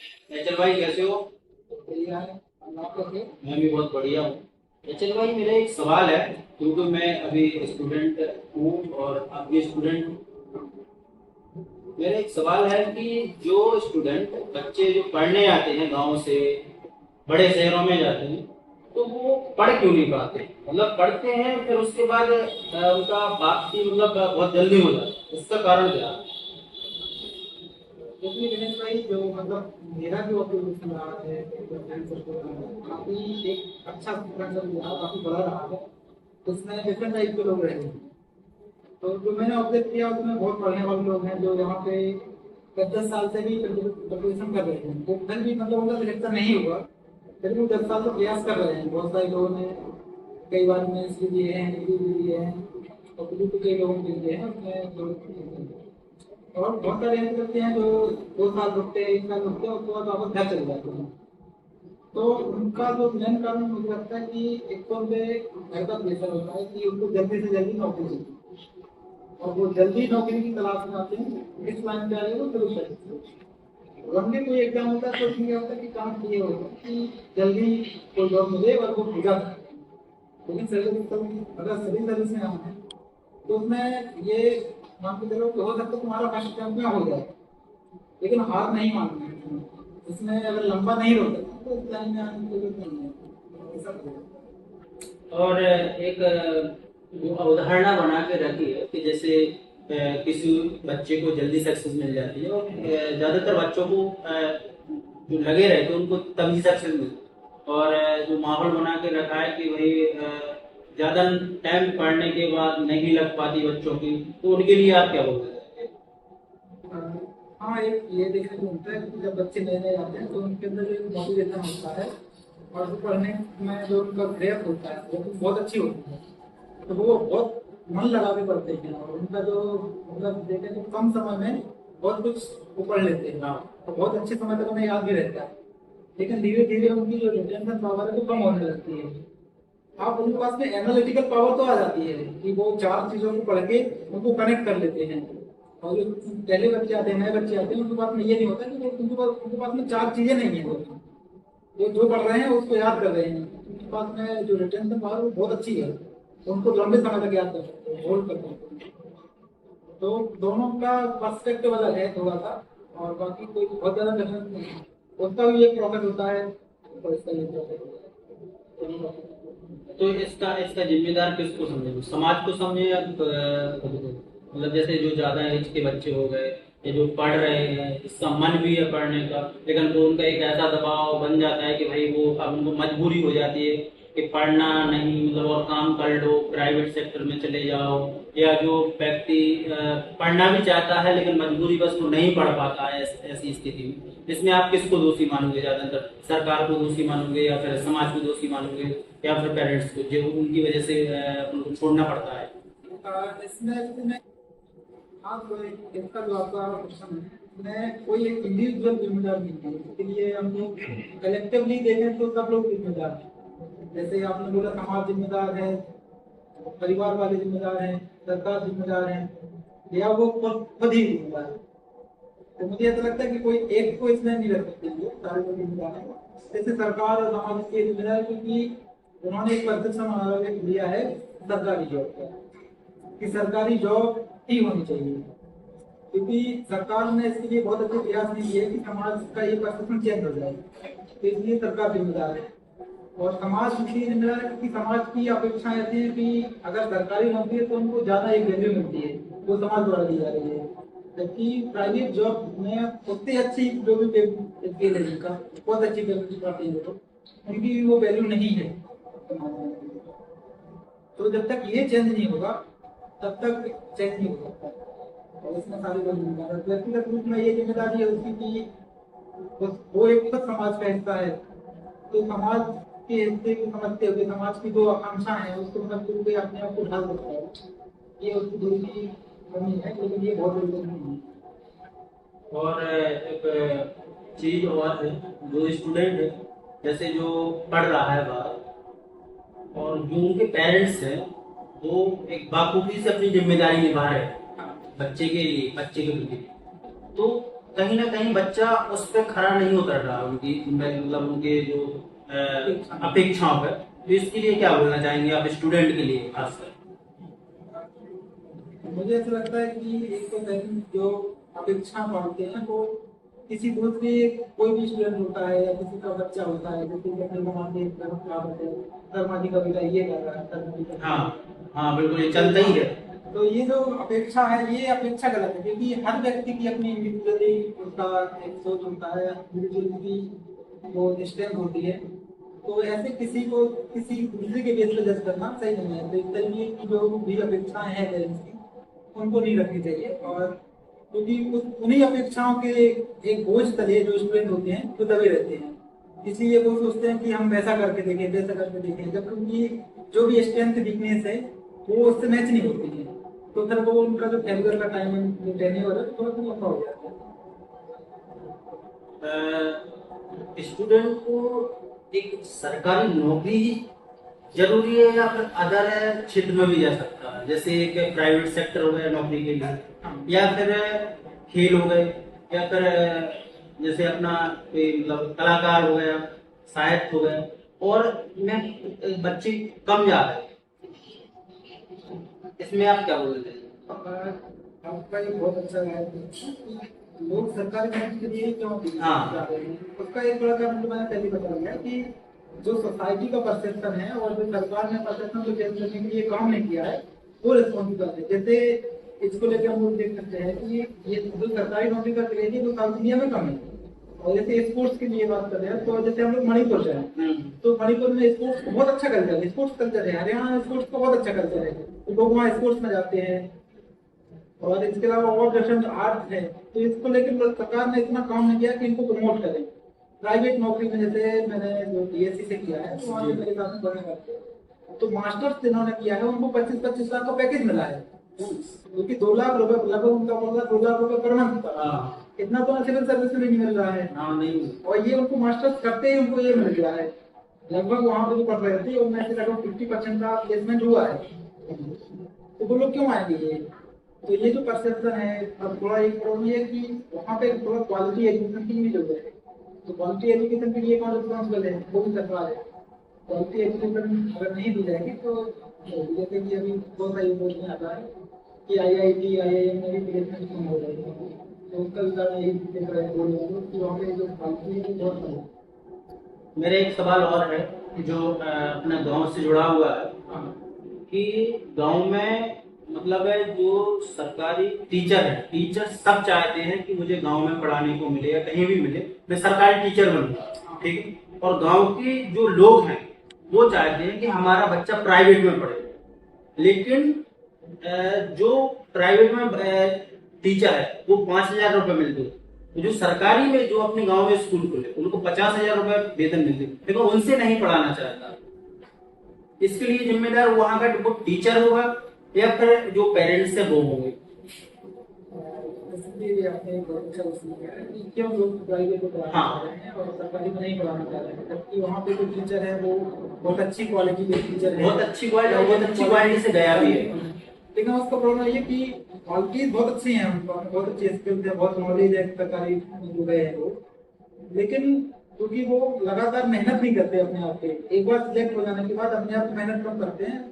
एचल भाई कैसे हो? बढ़िया है। आप कैसे? मैं भी बहुत बढ़िया हूँ। एचल भाई मेरा एक सवाल है, क्योंकि मैं अभी स्टूडेंट हूँ और आप भी स्टूडेंट। मेरा एक सवाल है कि जो स्टूडेंट बच्चे जो पढ़ने आते हैं गांव से बड़े शहरों में जाते हैं, तो वो पढ़ क्यों नहीं पाते? मतलब पढ़ते हैं फिर उसके बाद उनका वापसी मतलब बहुत जल्दी हो जाता है, उसका कारण क्या है? देखिए दिनेश भाई, जो मेरा जो ऑब्जर्वेशन रहा है, जो फ्रेंड सर्कल रहा है, काफी एक अच्छा फ्रेंड सर्कल रहा, काफी बड़ा रहा है। उसमें डिफरेंट टाइप के लोग रहे हैं। तो जो मैंने ऑब्जर्व किया उसमें बहुत पढ़ने वाले लोग हैं जो यहाँ पे 10 10 साल से भी प्रिपरेशन कर रहे हैं। वो फिर भी उनका सिलेक्शन नहीं हुआ, फिर भी वो 10 साल से प्रयास कर रहे हैं। बहुत सारे लोगों ने कई बार मेंस भी दिए हैं, इंटरव्यू भी दिए हैं, और फिर भी कई लोगों ने दिए हैं उसमें और बहुत सारे ऐसे करते हैं जो 2 साल रुकते हैं, 1 साल रुकते हैं, उसके बाद वापस घर चले जाते हैं। तो उनका जो मेन कारण मुझे लगता है कि एक तो उनपे घर का प्रेशर होता है कि उनको जल्दी से जल्दी नौकरी चाहिए, और वो जल्दी नौकरी की तलाश में आते हैं। इस लाइन पे आ रहे हो फिर उस लाइन से वनडे कोई एग्जाम होता है तो उसमें क्या होता है कि काम ये होता है कि जल्दी कोई जॉब मिले और वो पूरा करे। लेकिन सर्विस, अगर सिविल सर्विस में आना है तो उसमें ये मान के चलो कि हो सकता है तुम्हारा फर्स्ट अटेम्प्ट में हो जाए, लेकिन हार नहीं माननी है। इसमें अगर लंबा नहीं रोक सकते तो इस लाइन में आने की जरूरत नहीं है, ऐसा करो। और एक वो अवधारणा बना के रखी है कि जैसे किसी बच्चे को जल्दी सक्सेस मिल जाती है, और ज्यादातर बच्चों को जो लगे रहते हैं उनको तभी सक्सेस मिलती है। और जो माहौल बना के रखा है कि भाई ज्यादा टाइम पढ़ने के बाद नहीं लग पाती बच्चों की, तो उनके लिए आप क्या बोलते हैं? हाँ, एक ये देखने को मिलता है कि जब बच्चे नए नए आते हैं तो उनके अंदर जो मोटिवेशन होता है और जो पढ़ने में जो उनका ग्रेप होता है वो बहुत अच्छी होती है। तो वो बहुत मन लगा के पढ़ते हैं और उनका जो देखें तो कम समय में बहुत कुछ वो पढ़ लेते हैं। हाँ। तो बहुत अच्छे समय तक उन्हें याद भी रहता है। लेकिन धीरे धीरे उनकी जो रिटेंशन पावर है वो कम होने लगती है। आप उनके पास में एनालिटिकल पावर तो आ जाती है कि वो चार चीजों को पढ़ के उनको कनेक्ट कर लेते हैं। और जो पहले बच्चे आते हैं, नए बच्चे आते हैं, उनके पास में ये नहीं होता कि उनके पास में चार चीजें नहीं है। वो जो पढ़ रहे हैं उसको याद कर रहे हैं। उनके पास में जो रिटेंशन पावर वो बहुत अच्छी है, उनको लंबे समय तक याद कर सकते हैं, होल्ड कर सकते हैं। तो दोनों का पर्सपेक्टिव अलग है थोड़ा सा, और बाकी कोई बहुत ज्यादा डिफरेंस नहीं है। उसका भी एक प्रॉफिट होता है और इसका भी प्रॉफिट होता है। तो इसका इसका जिम्मेदार किसको समझे, समाज को समझे या खुद को? मतलब जैसे जो ज्यादा एज के बच्चे हो गए या जो पढ़ रहे हैं, इसका मन भी है पढ़ने का, लेकिन तो उनका एक ऐसा दबाव बन जाता है कि भाई वो अब उनको मजबूरी हो जाती है कि पढ़ना नहीं, मतलब और काम कर लो, प्राइवेट सेक्टर में चले जाओ। या जो व्यक्ति पढ़ना भी चाहता है लेकिन मजबूरी बस वो नहीं पढ़ पाता है ऐसी स्थिति में, इसमें आप किसको दोषी मानोगे? ज्यादातर सरकार को दोषी मानोगे या फिर समाज को दोषी मानोगे या फिर पेरेंट्स को, जो उनकी वजह से उनको छोड़ना पड़ता है? इसमें आप इसका जो आपका क्वेश्चन है, इसमें कोई एक इंडिविजुअल जिम्मेदार नहीं है। इसके लिए हम लोग कलेक्टिवली देखें तो सब लोग जिम्मेदार हैं। जैसे आपने बोला समाज जिम्मेदार है, परिवार वाले जिम्मेदार हैं, सरकार जिम्मेदार है, या वो खुद खुद ही जिम्मेदार है। तो मुझे ऐसा लगता है कि कोई एक को इसमें नहीं रख सकते, ये सारे लोग जिम्मेदार हैं। जैसे सरकार और समाज इसके जिम्मेदार है क्योंकि उन्होंने एक परसेप्शन लिया है सरकारी जॉब का, कि सरकारी जॉब ही होनी चाहिए। क्योंकि सरकार ने इसके लिए बहुत अच्छे प्रयास नहीं किए कि समाज का ये परसेप्शन चेंज हो जाए, तो इसलिए सरकार जिम्मेदार है। और समाज इसलिए जिम्मेदार है क्योंकि समाज की अपेक्षा ऐसी है कि अगर सरकारी नौकरी है तो उनको ज्यादा एक वैल्यू मिलती है, वो समाज द्वारा दी जा रही है। जबकि प्राइवेट जॉब में उतनी अच्छी जो भी पे है जिनका, बहुत अच्छी वैल्यू पाते हैं लोग, उनकी वो वैल्यू नहीं है समाज में। तो जब तक ये चेंज नहीं होगा तब तक चेंज नहीं हो सकता। और इसमें सारे लोग जिम्मेदार हैं। व्यक्तिगत रूप में ये जिम्मेदारी है उसकी कि वो एक खुद समाज का हिस्सा है। तो समाज के हिस्से को समझते हुए समाज की जो आकांक्षा है उसको समझते हुए अपने आप को ढाल सकता है। ये उसकी थोड़ी सी कमी है, लेकिन ये बहुत बड़ी कमी नहीं है। और एक चीज और है, जो स्टूडेंट है जैसे जो पढ़ रहा है बाहर, और जो उनके पेरेंट्स हैं वो एक बाखूबी से अपनी जिम्मेदारी निभा रहे हैं बच्चे के लिए, बच्चे के प्रति, तो कहीं ना कहीं बच्चा उस पर खरा नहीं उतर रहा, उनकी मतलब उनके जो अपेक्षाओं पर। तो इसके लिए क्या बोलना चाहेंगे आप स्टूडेंट के लिए खासकर? मुझे ऐसा लगता है कि एक तो पेरेंट्स जो अपेक्षा मानते हैं वो किसी दूसरे, कोई भी स्टूडेंट होता है या किसी का बच्चा होता है, जैसे कि अपने मान लीजिए धर्म का बच्चा धर्मादि का बेटा ये कर रहा है, धर्मादि का हाँ हाँ, बिल्कुल ये चलता ही है। तो ये जो अपेक्षा है ये अपेक्षा गलत है, क्योंकि हर व्यक्ति की अपनी इंडिविजुअली उसका एक सोच होता है, इंडिविजुअलिटी वो स्ट्रेंथ होती है। तो ऐसे किसी को किसी दूसरे के बेस पर जज करना सही नहीं है। तो इस तरीके की जो भी अपेक्षाएं हैं पेरेंट्स की उनको नहीं रखनी चाहिए। और क्योंकि उन्हीं अपेक्षाओं के एक बोझ तले जो स्टूडेंट होते हैं वो दबे रहते हैं, इसलिए वो सोचते हैं कि हम वैसा करके देखें वैसा करके देखें, जब उनकी जो भी स्ट्रेंथ वीकनेस है वो उससे मैच नहीं होती है। तो फिर वो उनका जो फेलियर का टाइम जो टेन्योर है थोड़ा सा लंबा हो जाता है। स्टूडेंट को एक सरकारी नौकरी जरूरी है या फिर अदर क्षेत्र में भी जा सकता है, जैसे एक प्राइवेट सेक्टर हो गया नौकरी के लिए, या फिर खेल हो गए, या फिर जैसे अपना कोई मतलब कलाकार हो गया, साहित्य हो गया, और में बच्चे कम जा रहे हैं, इसमें आप क्या बोलते हैं? आपका ये बहुत अच्छा है कि लोग सरकारी नौकरी के लिए क्यों जा रहे हैं। उसका एक बड़ा कारण तो मैंने पहले बता दिया कि जो सोसाइटी का परसेप्शन है और जो सरकार ने परसेप्शन को चेंज करने के लिए काम नहीं किया है वो रिस्पॉन्सिबल है। जैसे इसको लेकर हम लोग देख सकते हैं कि ये जो सरकारी नौकरी का क्रेज है वो साउथ इंडिया में कम है। और जैसे स्पोर्ट्स की लिए बात कर रहे हैं तो जैसे हम लोग मणिपुर जाए तो मणिपुर में स्पोर्ट्स बहुत अच्छा कल्चर है, स्पोर्ट्स कल्चर है। हरियाणा में स्पोर्ट्स का बहुत अच्छा कल्चर है, तो लोग वहाँ स्पोर्ट्स में जाते हैं। और इसके अलावा और डिफरेंट आर्ट है, तो इसको लेकर सरकार ने इतना काम नहीं किया कि इनको प्रमोट करें। प्राइवेट नौकरी में जैसे मैंने जो बीएससी से किया है तो वहाँ पे मेरे साथ में पढ़ने करते हैं, तो मास्टर्स जिन्होंने किया है उनको 25-25 लाख का पैकेज मिला है, क्योंकि 2 लाख रुपए लगभग उनका बोल रहा 2 लाख रुपए पर मंथ। इतना तो सिविल सर्विस में नहीं मिल रहा है। नहीं। और ये उनको मास्टर्स करते ही उनको ये मिल गया है। लगभग वहाँ पे जो पढ़ रहे थे उनमें से लगभग 50% का प्लेसमेंट हुआ है। तो वो लोग क्यों आएंगे ये? तो ये जो परसेप्शन है, अब थोड़ा एक प्रॉब्लम ये है कि वहाँ पे थोड़ा क्वालिटी एजुकेशन की भी जरूरत है। तो क्वालिटी एजुकेशन के लिए कौन रिस्पॉन्सिबल है? वो भी सरकार है। क्वालिटी एजुकेशन अगर नहीं दी जाएगी तो जैसे कि अभी बहुत सारी रिपोर्ट में आता है कि आईआईटी आईआईएम में भी प्लेसमेंट कम हो रही है, तो उसका भी कारण यही देख रहे हैं कि वहाँ पे जो क्वालिटी है वो बहुत कम है। मेरा एक सवाल और है जो अपने गांव से जुड़ा हुआ है कि गांव में मतलब है जो सरकारी टीचर है, टीचर सब चाहते हैं कि मुझे गांव में पढ़ाने को मिले या कहीं भी मिले, मैं सरकारी टीचर बनूं, ठीक है। और गांव के जो लोग हैं वो चाहते हैं कि हमारा बच्चा प्राइवेट में पढ़े, लेकिन जो प्राइवेट में टीचर है वो 5,000 रुपए मिलते हैं, तो जो सरकारी में जो अपने गांव में स्कूल खोले उनको 50,000 रुपए वेतन मिलते, लेकिन उनसे नहीं पढ़ाना चाहता। इसके लिए जिम्मेदार वहां का वो टीचर होगा या फिर जो पेरेंट्स है वो होंगे? इसलिए आपने बहुत अच्छा क्वेश्चन किया है कि क्यों लोग प्राइवेट में पढ़ाना चाह रहे हैं और सरकारी में नहीं पढ़ाना चाह रहे हैं, जबकि वहाँ पे जो टीचर है वो बहुत अच्छी क्वालिटी के टीचर है, बहुत अच्छी क्वालिटी से गया भी है। लेकिन उसका प्रॉब्लम ये कि क्वालिटीज बहुत अच्छी हैं, बहुत अच्छी स्किल्स है, बहुत नॉलेज है सरकारी जो गए हैं वो, लेकिन क्योंकि वो लगातार मेहनत नहीं करते अपने आप पे, एक बार सिलेक्ट हो जाने के बाद अपने आप मेहनत कम करते हैं।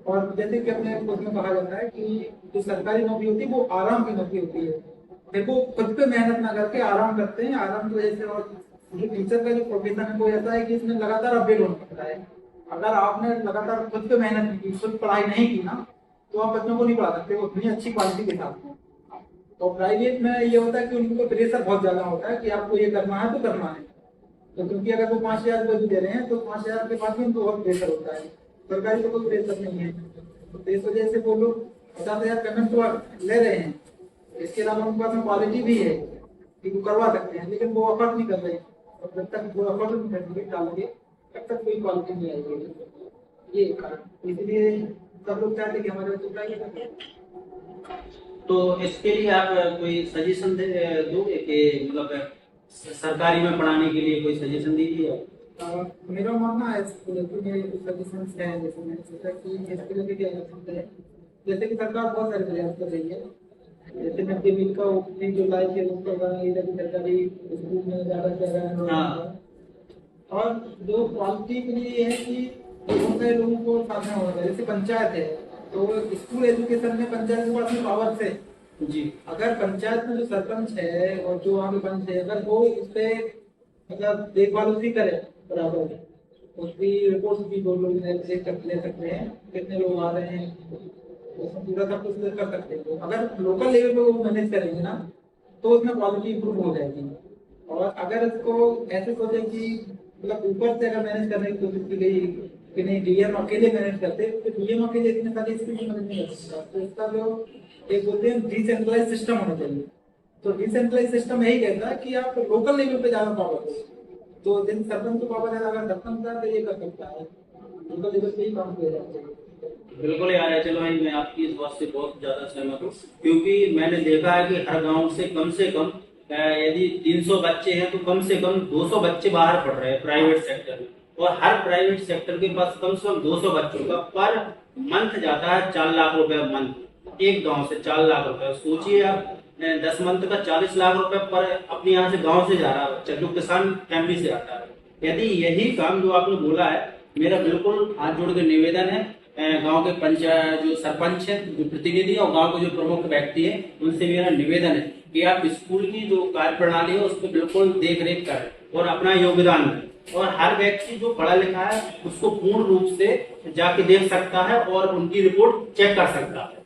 और जैसे कि अपने उसमें कहा जाता है कि जो सरकारी नौकरी होती है वो आराम की नौकरी होती है, फिर वो खुद पे मेहनत ना करके आराम करते हैं, आराम की वजह से। और जो टीचर का जो प्रोफेशन है वो ऐसा है कि इसमें लगातार अपडेट होना पड़ता है। अगर आपने लगातार खुद पे मेहनत नहीं की, खुद पढ़ाई नहीं की ना, तो आप बच्चों को नहीं पढ़ा सकते वो इतनी अच्छी क्वालिटी के साथ में। तो प्राइवेट में ये होता है कि उनको प्रेशर बहुत ज्यादा होता है कि आपको ये करना है तो करना है। तो क्योंकि अगर वो 5,000 रुपये भी दे रहे हैं तो 5,000 के बाद भी उनको बहुत प्रेशर होता है, सरकारी को कोई प्रेशर नहीं है। तो इस वजह से वो लोग 50,000 पेमेंट तो ले रहे हैं, इसके अलावा उनके पास में क्वालिटी भी है कि वो करवा सकते हैं, लेकिन वो अफर्ट नहीं कर रहे। और जब तक वो अफर्ट नहीं करेंगे डालेंगे तब तक कोई क्वालिटी नहीं आएगी। ये कारण, इसलिए सब लोग चाहते हैं कि हमारे बच्चे प्राइवेट में। तो इसके लिए आप कोई सजेशन दोगे कि मतलब सरकारी में पढ़ाने के लिए कोई सजेशन दीजिए? मेरा मानना है इसको लेकर मेरे कुछ सजेशंस हैं। जैसे मैंने सोचा कि इसके लेकर क्या कर सकते हैं, जैसे कि सरकार बहुत सारे प्रयास कर रही है जैसे मिड डे मील का ओपनिंग जो लाइव है उसका गाना इधर की सरकारी स्कूल में ज्यादा से ज्यादा हाँ। और जो क्वालिटी के लिए ये है कि बहुत सारे लोगों को साधना होगा, जैसे पंचायत है तो स्कूल एजुकेशन में पंचायत के पास में पावर है जी। अगर पंचायत में जो सरपंच है और जो वहाँ के पंच है अगर वो उस पे मतलब देखभाल उसकी करे बराबर, उसकी रिपोर्ट भी दो लोग ले सकते हैं कितने लोग आ रहे हैं, उसमें पूरा सब कुछ कर सकते हैं। अगर लोकल लेवल पे वो मैनेज करेंगे ना तो उसमें क्वालिटी इंप्रूव हो जाएगी। और अगर इसको ऐसे सोचे कि मतलब ऊपर से अगर मैनेज करने की कोशिश की गई कि नहीं डीएम अकेले मैनेज करते तो डीएम अकेले इतने सारी स्कूल मैनेज नहीं कर सकता, तो इसका जो एक बोलते हैं डिसेंट्रलाइज सिस्टम होना चाहिए। तो डिसेंट्रलाइज सिस्टम यही कहता है कि आप लोकल लेवल पे ज्यादा पावर दो, तो जिन सरपंच को पावर है अगर सरपंच था तो ये कर सकता है, लोकल लेवल पे ही काम किया जाना चाहिए। बिल्कुल यार, चलो भाई मैं आपकी इस बात से बहुत ज्यादा सहमत हूँ, क्योंकि मैंने देखा है कि हर गांव से कम यदि 300 बच्चे हैं तो कम से कम 200 बच्चे बाहर पढ़ रहे हैं प्राइवेट सेक्टर में, और हर प्राइवेट सेक्टर के पास कम से कम 200 बच्चों का पर मंथ जाता है 4 लाख रुपए मंथ, एक गांव से 4 लाख रुपए। सोचिए आप 10 मंथ का 40 लाख रुपए पर अपने यहाँ से गांव से जा रहा है बच्चा, जो किसान फैमिली से आता है। यदि यही काम जो आपने बोला है, मेरा बिल्कुल हाथ जोड़ के निवेदन है गांव के पंचायत जो सरपंच है, जो प्रतिनिधि है और गांव के जो प्रमुख व्यक्ति है, उनसे मेरा निवेदन है कि आप स्कूल की जो कार्य प्रणाली है उस पर बिल्कुल देख रेख करें और अपना योगदान दें, और हर व्यक्ति जो पढ़ा लिखा है उसको पूर्ण रूप से जाके देख सकता है और उनकी रिपोर्ट चेक कर सकता है।